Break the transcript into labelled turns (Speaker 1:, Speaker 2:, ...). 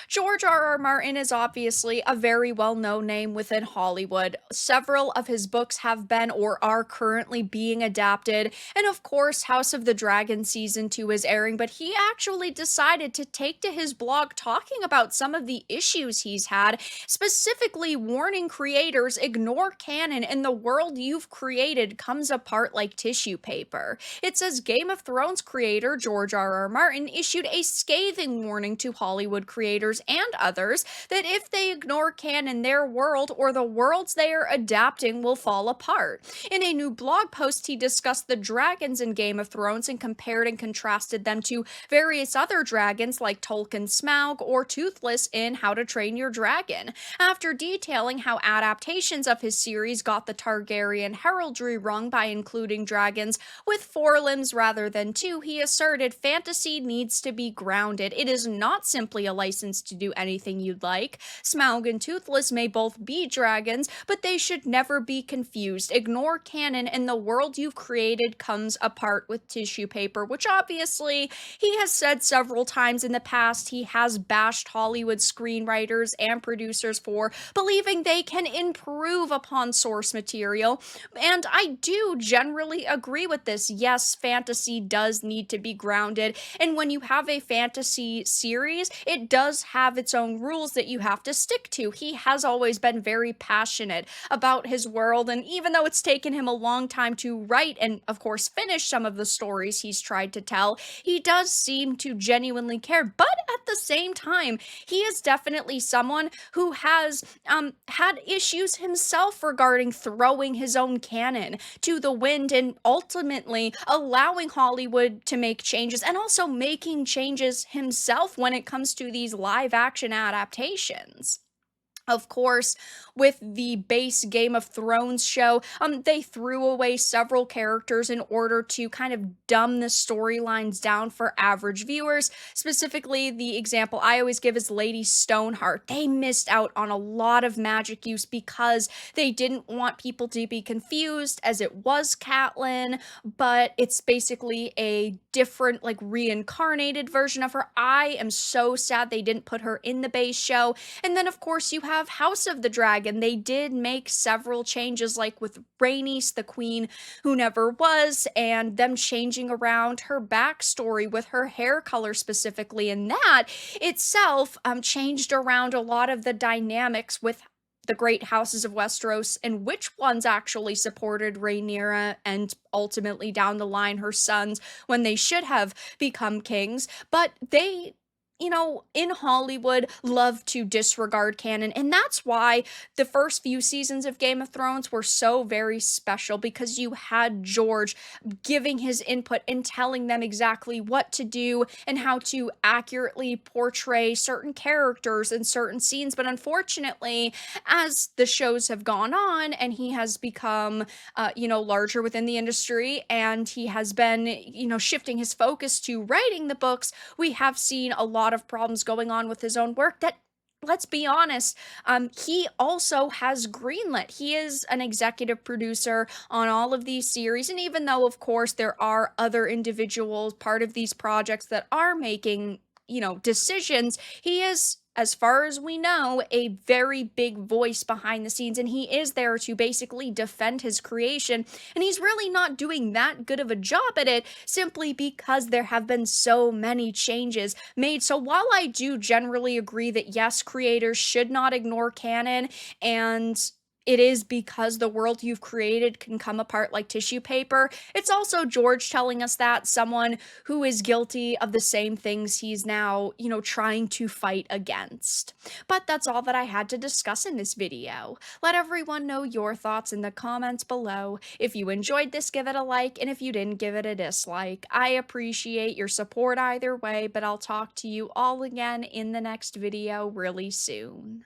Speaker 1: George R. R. Martin is obviously a very well known name within Hollywood. Several of his books have been or are currently being adapted. And of course, House of the Dragon Season 2 is airing, but he actually decided to take to his blog talking about some of the issues he's had, specifically warning creators ignore canon and the world you've created comes apart like tissue paper. It says Game of Thrones creator George R. R. Martin issued a scathing warning to Hollywood creators and others that if they ignore canon, their world or the worlds they are adapting will fall apart. In a new blog post, he discussed the dragons in Game of Thrones and compared and contrasted them to various other dragons like Tolkien's Smaug or Toothless in How to Train Your Dragon. After detailing how adaptations of his series got the Targaryen heraldry wrong by including dragons with four limbs rather than two, he asserted fantasy needs to be grounded. It is not simply a license to do anything you'd like. Smaug and Toothless may both be dragons, but they should never be confused. Ignore canon and the world you've created comes apart with tissue paper, which obviously he has said several times in the past. He has bashed Hollywood screenwriters and producers for believing they can improve upon source material. And I do generally agree with this. Yes, fantasy does need to be grounded. And when you have a fantasy series, it does have its own rules that you have to stick to. He has always been very passionate about his world. And even though it's taken him a long time to write and, of course, finish some of the stories he's tried to tell, he does seem to genuinely care. But at the same time, he is definitely someone who has had issues himself regarding throwing his own canon to the wind and ultimately allowing Hollywood to make changes and also making changes himself when it comes to these live action adaptations. Of course, with the base Game of Thrones show, they threw away several characters in order to kind of dumb the storylines down for average viewers. Specifically, the example I always give is Lady Stoneheart. They missed out on a lot of magic use because they didn't want people to be confused, as it was Catelyn, but it's basically a different, like, reincarnated version of her. I am so sad they didn't put her in the base show. And then, of course, you have House of the Dragon. They did make several changes, like with Rhaenys, the queen who never was, and them changing around her backstory with her hair color specifically. And that itself changed around a lot of the dynamics with the great houses of Westeros and which ones actually supported Rhaenyra and ultimately down the line her sons when they should have become kings. But they, in Hollywood, love to disregard canon. And that's why the first few seasons of Game of Thrones were so very special, because you had George giving his input and telling them exactly what to do and how to accurately portray certain characters in certain scenes. But unfortunately, as the shows have gone on and he has become, larger within the industry and he has been, shifting his focus to writing the books, we have seen a lot of problems going on with his own work that, let's be honest, he also has greenlit. He is an executive producer on all of these series. And even though, of course, there are other individuals part of these projects that are making, decisions, he is, as far as we know, a very big voice behind the scenes, and he is there to basically defend his creation. And he's really not doing that good of a job at it simply because there have been so many changes made. So while I do generally agree that yes, creators should not ignore canon, and it is because the world you've created can come apart like tissue paper, it's also George telling us that, someone who is guilty of the same things he's now, trying to fight against. But that's all that I had to discuss in this video. Let everyone know your thoughts in the comments below. If you enjoyed this, give it a like, and if you didn't, give it a dislike. I appreciate your support either way, but I'll talk to you all again in the next video really soon.